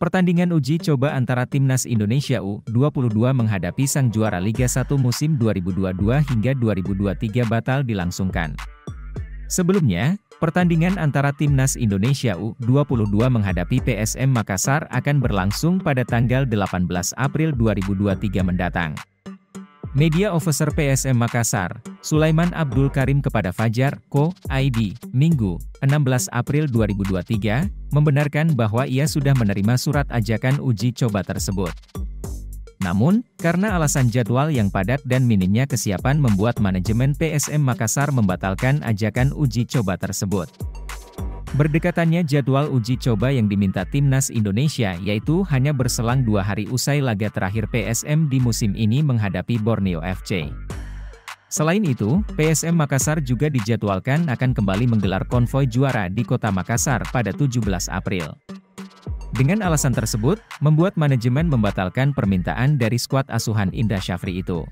Pertandingan uji coba antara Timnas Indonesia U22 menghadapi sang juara Liga 1 musim 2022 hingga 2023 batal dilangsungkan. Sebelumnya, pertandingan antara Timnas Indonesia U22 menghadapi PSM Makassar akan berlangsung pada tanggal 18 April 2023 mendatang. Media Officer PSM Makassar, Sulaiman Abdul Karim kepada Fajar.co.id, Minggu, 16 April 2023, membenarkan bahwa ia sudah menerima surat ajakan uji coba tersebut. Namun, karena alasan jadwal yang padat dan minimnya kesiapan membuat manajemen PSM Makassar membatalkan ajakan uji coba tersebut. Berdekatannya jadwal uji coba yang diminta Timnas Indonesia yaitu hanya berselang 2 hari usai laga terakhir PSM di musim ini menghadapi Borneo FC. Selain itu, PSM Makassar juga dijadwalkan akan kembali menggelar konvoi juara di kota Makassar pada 17 April. Dengan alasan tersebut, membuat manajemen membatalkan permintaan dari skuad asuhan Indra Syafri itu.